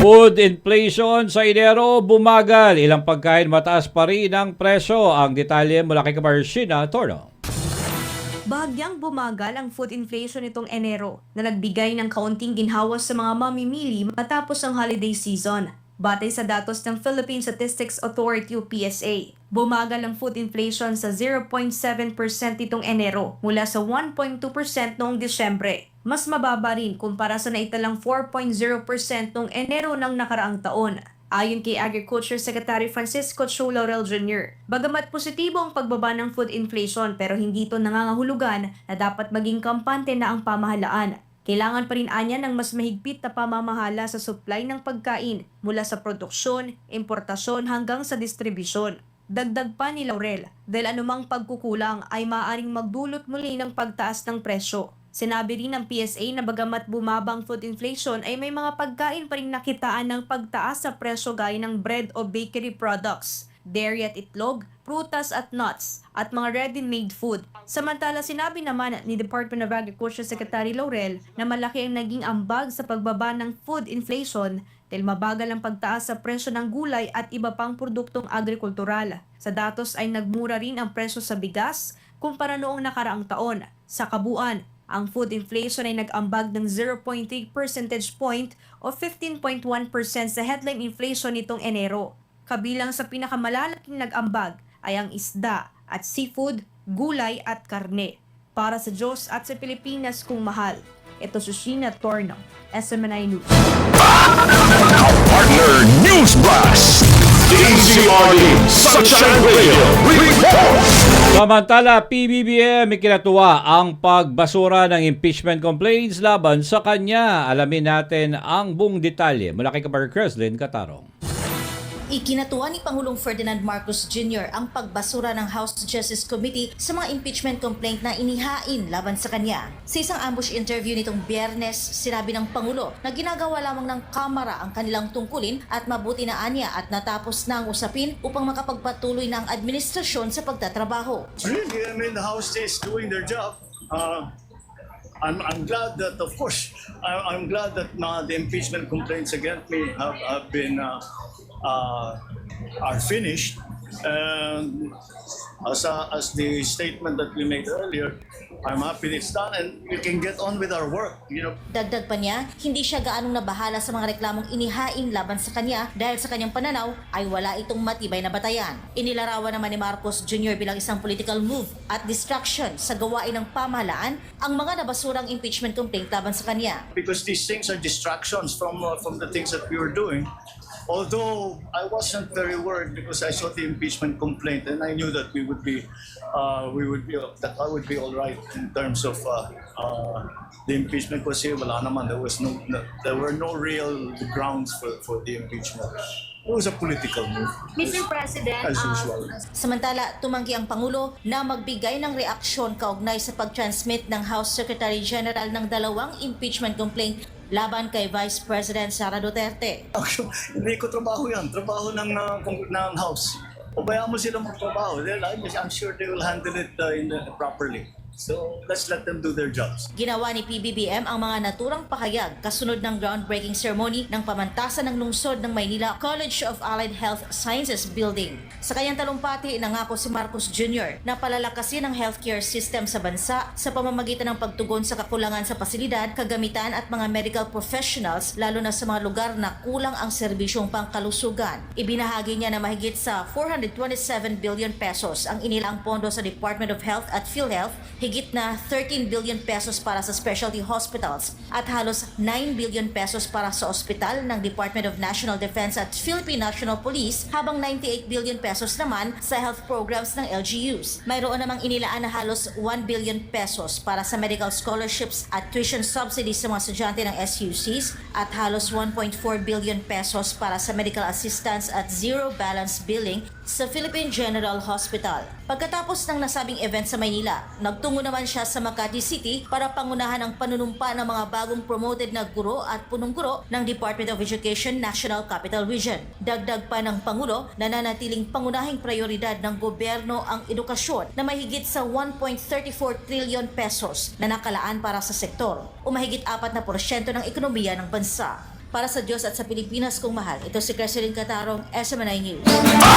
Food inflation sa Enero bumagal. Ilang pagkain mataas pa rin ang presyo. Ang detalye mula kay Kamarshina Torno. Bahagyang bumagal ang food inflation nitong Enero na nagbigay ng kaunting ginhawa sa mga mamimili matapos ang holiday season. Batay sa datos ng Philippine Statistics Authority o PSA, bumagal ang food inflation sa 0.7% itong Enero mula sa 1.2% noong Disyembre. Mas mababa rin kumpara sa naitalang 4.0% noong Enero ng nakaraang taon. Ayon kay Agriculture Secretary Francisco Chu Laurel Jr., bagamat positibo ang pagbaba ng food inflation pero hindi ito nangangahulugan na dapat maging kampante na ang pamahalaan. Kailangan pa rin anya ng mas mahigpit na pamamahala sa supply ng pagkain mula sa produksyon, importasyon hanggang sa distribusyon. Dagdag pa ni Laurel, dahil anumang pagkukulang ay maaaring magdulot muli ng pagtaas ng presyo. Sinabi rin ng PSA na bagamat bumabang food inflation ay may mga pagkain pa rin nakitaan ng pagtaas sa presyo gaya ng bread o bakery products, dairy at itlog, prutas at nuts, at mga ready-made food. Samantala, sinabi naman ni Department of Agriculture Secretary Laurel na malaki ang naging ambag sa pagbaba ng food inflation dahil mabagal ang pagtaas sa presyo ng gulay at iba pang produktong agrikultural. Sa datos ay nagmura rin ang presyo sa bigas kumpara noong nakaraang taon. Sa kabuuan, ang food inflation ay nag-ambag ng 0.3 percentage point o 15.1% sa headline inflation nitong Enero. Kabilang sa pinakamalalaking nag-ambag ay ang isda at seafood, gulay at karne. Para sa Diyos at sa Pilipinas kung mahal, ito si Sheena Torno, SMNI News. Partner News Blast. DZRD Sunshine Radio Report. Samantala, PBBM ikinatuwa ang pagbasura ng impeachment complaints laban sa kanya. Alamin natin ang buong detalye mula kay Kabar Creslin Catarong. Ikinatuwa ni Pangulong Ferdinand Marcos Jr. ang pagbasura ng House Justice Committee sa mga impeachment complaint na inihain laban sa kanya. Sa isang ambush interview nitong Biyernes, sinabi ng Pangulo na ginagawa lamang ng Kamara ang kanilang tungkulin at mabuti na anya at natapos na ang usapin upang makapagpatuloy na ang administrasyon sa pagtatrabaho. Really, I mean, the House is doing their job. I'm glad that, of course, I'm glad that the impeachment complaints against me have been are finished. And as the statement that we made earlier, I'm happy it's done and we can get on with our work. Dagdag pa niya, hindi siya gaanong nabahala sa mga reklamong inihain laban sa kanya dahil sa kanyang pananaw ay wala itong matibay na batayan. Inilarawan naman ni Marcos Jr. bilang isang political move at distraction sa gawain ng pamahalaan ang mga nabasurang impeachment complaint laban sa kanya. Because these things are distractions from the things that we were doing. Although I wasn't very worried because I saw the impeachment complaint and I knew that I would be all right in terms of the impeachment kasi wala naman, there were no real grounds for the impeachment. It was a political move. Mr. President, as usual. Samantala, tumanggi ang Pangulo na magbigay ng reaksyon kaugnay sa pag-transmit ng House Secretary General ng dalawang impeachment complaint laban kay Vice President Sara Duterte. Actually, hindi ko trabaho yan. Trabaho ng House. Pabayaan mo sila magtrabaho. I'm sure they will handle it properly. So, let's let them do their jobs. Ginawa ni PBBM ang mga naturang pahayag kasunod ng groundbreaking ceremony ng pamantasan ng lungsod ng Maynila College of Allied Health Sciences Building. Sa kanyang talumpati, nangako si Marcos Jr. na palalakasin ang healthcare system sa bansa sa pamamagitan ng pagtugon sa kakulangan sa pasilidad, kagamitan at mga medical professionals lalo na sa mga lugar na kulang ang serbisyong pangkalusugan. Ibinahagi niya na mahigit sa 427 billion pesos ang inilaang pondo sa Department of Health at PhilHealth, higit na 13 billion pesos para sa specialty hospitals at halos 9 billion pesos para sa ospital ng Department of National Defense at Philippine National Police, habang 98 billion pesos naman sa health programs ng LGUs. Mayroon namang inilaan na halos 1 billion pesos para sa medical scholarships at tuition subsidies sa mga estudyante ng SUCs at halos 1.4 billion pesos para sa medical assistance at zero balance billing sa Philippine General Hospital. Pagkatapos ng nasabing event sa Maynila, nagtungo naman siya sa Makati City para pangunahan ang panunumpa ng mga bagong promoted na guro at punong guro ng Department of Education National Capital Region. Dagdag pa ng Pangulo, nananatiling pangunahing prioridad ng gobyerno ang edukasyon na may higit sa 1.34 trillion pesos na nakalaan para sa sektor o mahigit 4% ng ekonomiya ng bansa. Para sa Diyos at sa Pilipinas kung mahal. Ito si Creslyn Catarong, SMNI News.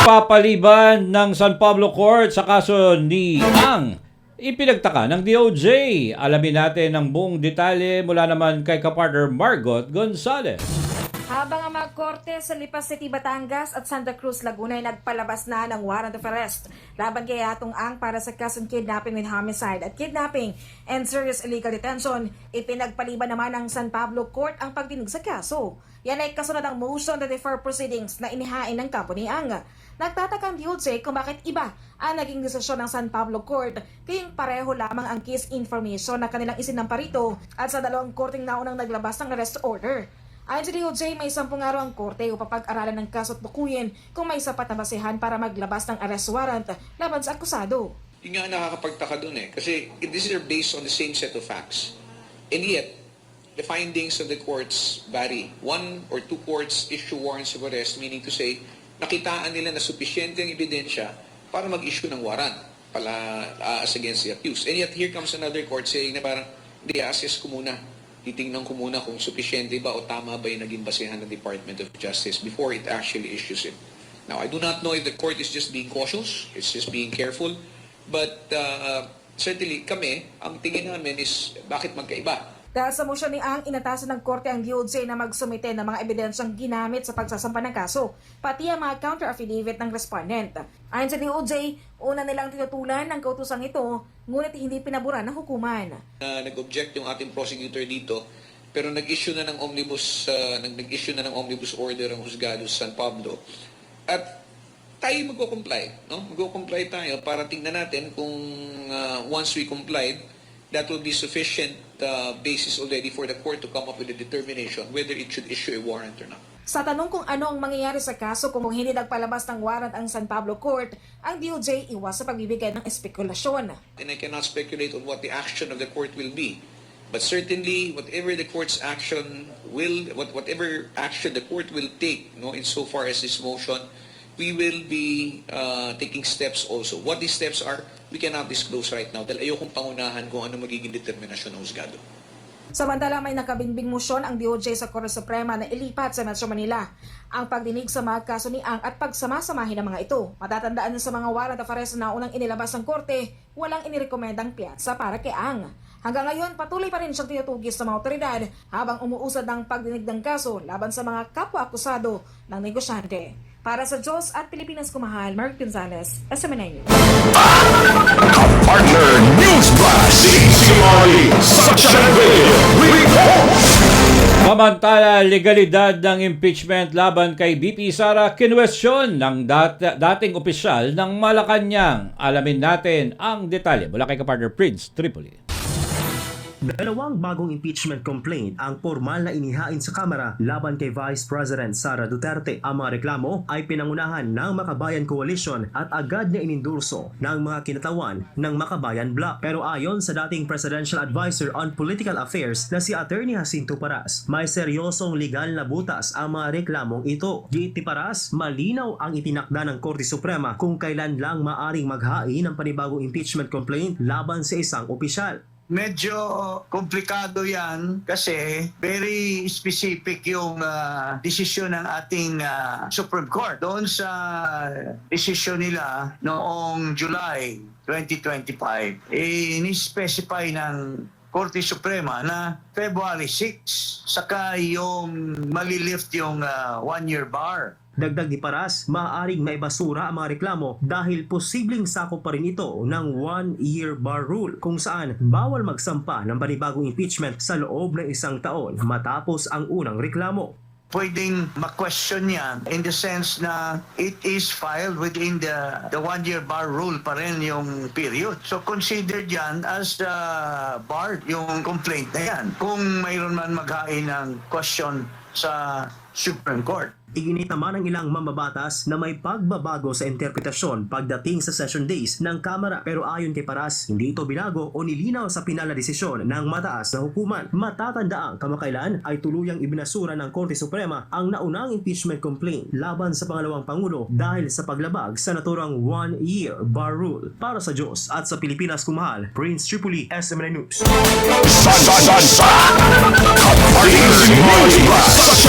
Papaliban ng San Pablo Court sa kaso ni Ang ipinagtaka ng DOJ. Alamin natin ang buong detalye mula naman kay kapartner Margot Gonzalez. Habang ang mga korte sa Lipas City, Batangas at Santa Cruz, Laguna ay nagpalabas na ng warrant of arrest laban kay Atong Ang para sa kasong kidnapping with homicide at kidnapping and serious illegal detention, ipinagpaliban naman ng San Pablo Court ang pagdinig sa kaso. Yan ay kasunod ang motion to defer proceedings na inihain ng kampo ni Ang. Nagtatakang DOJ kung bakit iba ang naging desisyon ng San Pablo Court, kayong pareho lamang ang case information na kanilang isinampa rito at sa dalawang korteng naunang naglabas ng arrest order. Ayon sa DOJ, may 10 araw ang korte upang pag-aralan ng kaso at bukuyin kung may sapat na basehan para maglabas ng arrest warrant laban sa akusado. Yung nga nakakapagtaka dun eh. Kasi this is based on the same set of facts. And yet, the findings of the courts vary. 1 or 2 courts issue warrants of arrest, meaning to say, nakitaan nila na supisyente ang ebidensya para mag-issue ng warrant as against the accused. And yet, here comes another court saying na parang, hindi, assess ko muna. Titingnan ko muna kung supisyente ba o tama ba yung naging basehan ng Department of Justice before it actually issues it. Now, I do not know if the court is just being cautious, it's just being careful, but certainly kami, ang tingin namin is bakit magkaiba? Dahil sa motion ni Ang, inatasan ng korte ang DOJ na magsumite ng mga ebidensyang ginamit sa pagsasampa ng kaso, pati ang mga counter-affidavit ng respondent. Ayon sa DOJ, una nilang tinutulan ng kautosang ito, ngunit hindi pinaburan ng hukuman. Nag-object yung ating prosecutor dito, pero nag-issue na ng omnibus order ang husgado sa San Pablo. At tayo magko-comply, no? Magko-comply tayo para tingnan natin kung once we complied, that will be sufficient basis already for the court to come up with a determination whether it should issue a warrant or not. Sa tanong kung ano ang mangyayari sa kaso kung hindi nagpalabas ng warrant ang San Pablo Court, ang DOJ iwas sa pagbibigay ng espekulasyon. And I cannot speculate on what the action of the court will be. But certainly, whatever the court's action whatever action the court will take, no, insofar as this motion, we will be taking steps also. What these steps are, we cannot disclose right now dahil ayokong pangunahan kung ano magiging determinasyon ng husgado. Samantala, may nakabinbing motion ang DOJ sa Korte Suprema na ilipat sa Metro Manila ang pagdinig sa mga kaso ni Ang at pagsamasamahin ng mga ito. Matatandaan na sa mga warrant of arrest na unang inilabas ng korte, walang inirekomendang piyatsa para kay Ang. Hanggang ngayon, patuloy pa rin siyang tinutugis sa mga otoridad habang umuusad ng pagdinig ng kaso laban sa mga kapwa-akusado ng negosyante. Para sa Diyos at Pilipinas kumahal, Mark Gonzalez, SMNI News. Partner News Blast, DZRE, Sunshine Radio, report! Samantala, legalidad ng impeachment laban kay BP Sara kinwestiyon ng dating opisyal ng Malacanang. Alamin natin ang detalye mula kay kapartner Prince Tripoli. Dalawang bagong impeachment complaint ang formal na inihain sa Kamara laban kay Vice President Sara Duterte. Ang mga reklamo ay pinangunahan ng Makabayan Coalition at agad na inendorso ng mga kinatawan ng Makabayan Bloc. Pero ayon sa dating Presidential Advisor on Political Affairs na si Attorney Jacinto Paras, may seryosong legal na butas ang mga reklamong ito. Giit ni Paras, malinaw ang itinakda ng Korte Suprema kung kailan lang maaring maghain ng panibagong impeachment complaint laban sa isang opisyal. Medyo komplikado yan kasi very specific yung desisyon ng ating Supreme Court. Doon sa desisyon nila noong July 2025, ni-specify ng Korte Suprema na February 6, saka yung malilift yung 1-year bar. Dagdag ni Paras, maaaring maibasura ang mga reklamo dahil posibleng sakop pa rin ito ng 1-year bar rule kung saan bawal magsampa ng panibagong impeachment sa loob ng 1 taon matapos ang unang reklamo. Pwedeng ma-question yan in the sense na it is filed within the 1-year bar rule pa rin yung period. So considered yan as barred yung complaint na yan kung mayroon man maghain ng question sa Supreme Court. Iginit naman ng ilang mambabatas na may pagbabago sa interpretasyon pagdating sa session days ng Kamara, pero ayon kay Paras, hindi ito binago o nilinaw sa pinal na desisyon ng mataas na hukuman. Matatandaang kamakailan ay tuluyang ibinasura ng Korte Suprema ang naunang impeachment complaint laban sa pangalawang Pangulo dahil sa paglabag sa naturang 1-year bar rule. Para sa Diyos at sa Pilipinas kumahal, Prince Tripoli, SMNI News. Partner News Blast,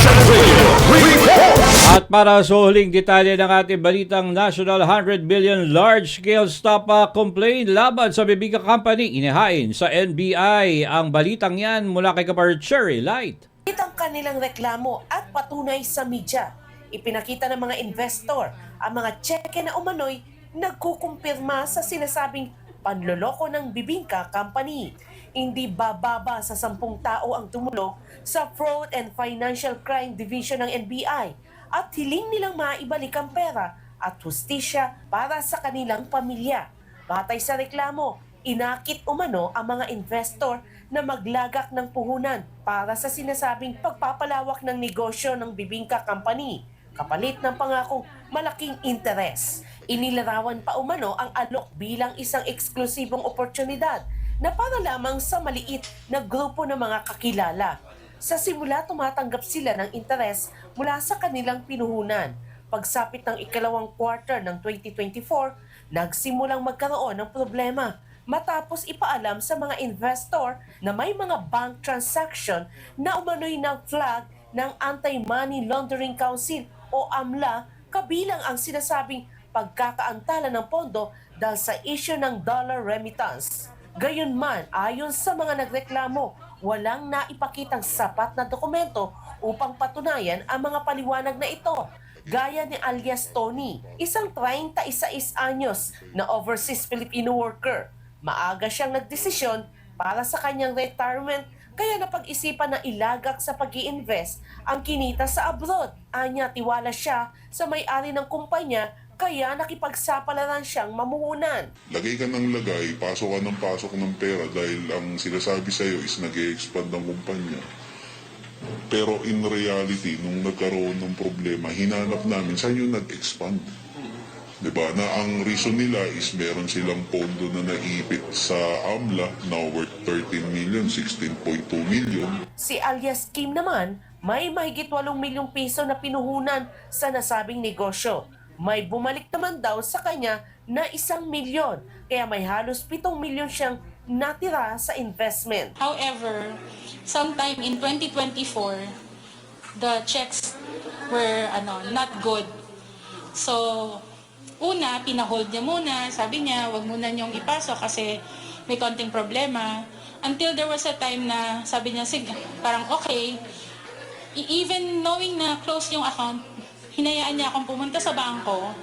At para sa huling detalye ng ating balitang national 100 billion large-scale stop complaint laban sa Bibingka Company, inihain sa NBI. Ang balitang yan mula kay Kapar Cherry Light. Ang kanilang reklamo at patunay sa media. Ipinakita ng mga investor ang mga tseke na umano'y nagkukumpirma sa sinasabing panloloko ng Bibingka Company. Hindi bababa sa 10 tao ang tumulong sa Fraud and Financial Crime Division ng NBI at hiling nilang maibalik ang pera at hustisya para sa kanilang pamilya. Batay sa reklamo, inakit umano ang mga investor na maglagak ng puhunan para sa sinasabing pagpapalawak ng negosyo ng Bibingka Company, kapalit ng pangakong malaking interes. Inilarawan pa umano ang alok bilang isang eksklusibong oportunidad na para lamang sa maliit na grupo ng mga kakilala. Sa simula, tumatanggap sila ng interes mula sa kanilang pinuhunan. Pagsapit ng ikalawang quarter ng 2024, nagsimulang magkaroon ng problema matapos ipaalam sa mga investor na may mga bank transaction na umano'y nag-flag ng Anti-Money Laundering Council o AMLA, kabilang ang sinasabing pagkakaantala ng pondo dahil sa issue ng dollar remittance. Gayunman, ayon sa mga nagreklamo, walang naipakitang sapat na dokumento upang patunayan ang mga paliwanag na ito. Gaya ni alias Tony, isang 36 anyos na overseas Filipino worker. Maaga siyang nagdesisyon para sa kanyang retirement, kaya napag-isipan na ilagak sa pag-i-invest ang kinita sa abroad. Anya, tiwala siya sa may-ari ng kumpanya, kaya nakipagsapalaran siyang mamuhunan. Lagay ka ng lagay, pasok ka ng pasok ng pera dahil ang sinasabi sa'yo is nag-e-expand ang kumpanya. Pero in reality, nung nagkaroon ng problema, hinanap namin saan yung nag-expand. Diba? Na ang reason nila is meron silang pondo na naipit sa AMLA na worth 13 million, 16.2 million. Si alias Kim naman, may mahigit 8 milyong piso na pinuhunan sa nasabing negosyo. May bumalik naman daw sa kanya na 1 milyon, kaya may halos 7 milyon siyang natira sa investment. However, sometime in 2024, the checks were not good. So, una, pinahold niya muna. Sabi niya, wag muna niyong ipasok kasi may konting problema. Until there was a time na sabi niya, sige, parang okay. Even knowing na close yung account, hinayaan niya akong pumunta sa bangko.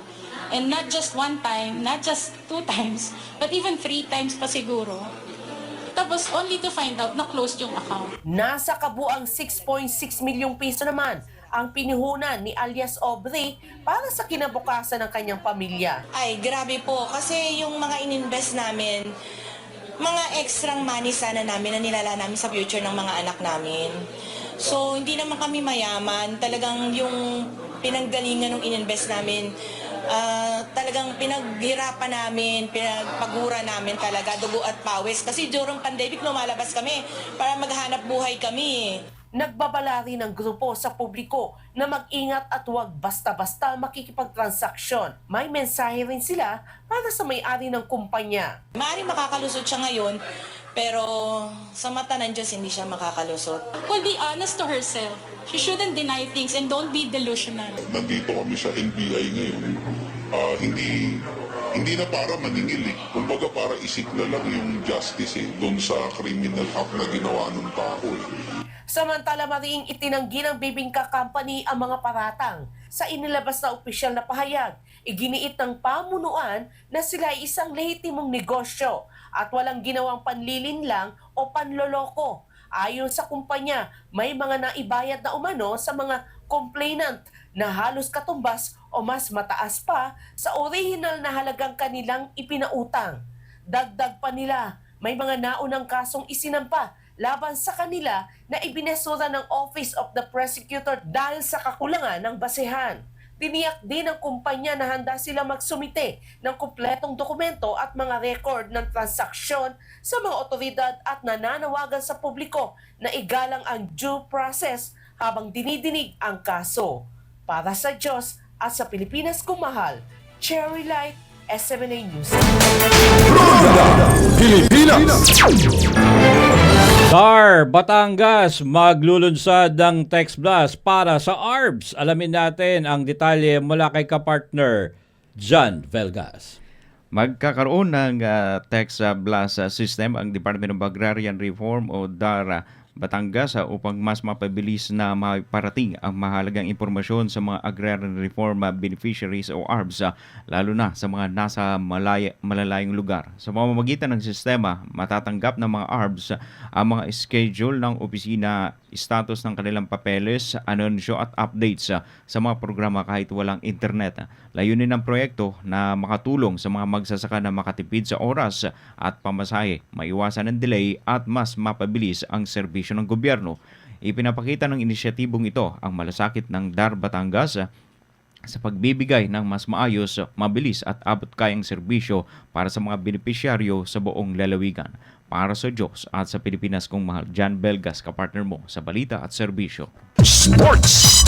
And not just 1 time, not just 2 times, but even 3 times pa siguro. Tapos only to find out na closed yung account. Nasa kabuang 6.6 milyong piso naman ang pinuhunan ni alias Aubrey para sa kinabukasan ng kanyang pamilya. Ay, grabe po. Kasi yung mga ininvest namin, mga extrang money sana namin na nilala namin sa future ng mga anak namin. So, hindi naman kami mayaman. Talagang yung pinanggalingan ng ininvest namin, talagang pinaghirapan namin, pinagpagura namin talaga, dugo at pawis. Kasi during pandemic, lumalabas kami para maghanap buhay kami. Nagbabala rin ng grupo sa publiko na mag-ingat at huwag basta-basta makikipagtransaksyon. May mensahe rin sila para sa may-ari ng kumpanya. Maaaring makakalusot siya ngayon, pero sa mata ng Diyos hindi siya makakalusot. Well, be honest to herself. She shouldn't deny things and don't be delusional. Nandito kami sa NBI ngayon. Hindi na para maningil eh. Kumbaga para isikla lang yung justice eh, doon sa criminal act na ginawa ng tao eh. Samantala, mariing itinanggi ng Bibingka Company ang mga paratang. Sa inilabas na opisyal na pahayag, iginiit ng pamunuan na sila ay isang lehitimong negosyo at walang ginawang panlilinlang o panloloko. Ayon sa kumpanya, may mga naibayad na umano sa mga complainant na halos katumbas o mas mataas pa sa original na halagang kanilang ipinautang. Dagdag pa nila, may mga naunang kasong isinampa laban sa kanila na ibinesura ng Office of the Prosecutor dahil sa kakulangan ng basehan. Tiniyak din ng kumpanya na handa sila magsumite ng kumpletong dokumento at mga record ng transaksyon sa mga otoridad at nananawagan sa publiko na igalang ang due process habang dinidinig ang kaso. Para sa Diyos at sa Pilipinas kung mahal, Cherry Light, SMNA News. Pilipinas! Dar, Batangas, maglulunsad ng text blast para sa ARBS. Alamin natin ang detalye mula kay kapartner John Velgas. Magkakaroon ng text blast system ang Department of Agrarian Reform o DARA Batangas upang mas mapabilis na maparating ang mahalagang impormasyon sa mga agrarian reform beneficiaries o ARBs, lalo na sa mga nasa malalayong lugar. Sa pamamagitan ng sistema, matatanggap ng mga ARBs ang mga schedule ng opisina, status ng kanilang papeles, anunsyo at updates sa mga programa kahit walang internet. Layunin ng proyekto na makatulong sa mga magsasaka na makatipid sa oras at pamasahe, maiwasan ng delay at mas mapabilis ang serbisyo ng gobyerno. Ipinapakita ng inisyatibong ito ang malasakit ng DAR Batangas sa pagbibigay ng mas maayos, mabilis at abot-kayang serbisyo para sa mga benepisyaryo sa buong lalawigan. Para sa Diyos at sa Pilipinas kong mahal, John Velgas, kapartner mo sa balita at serbisyo. Sports.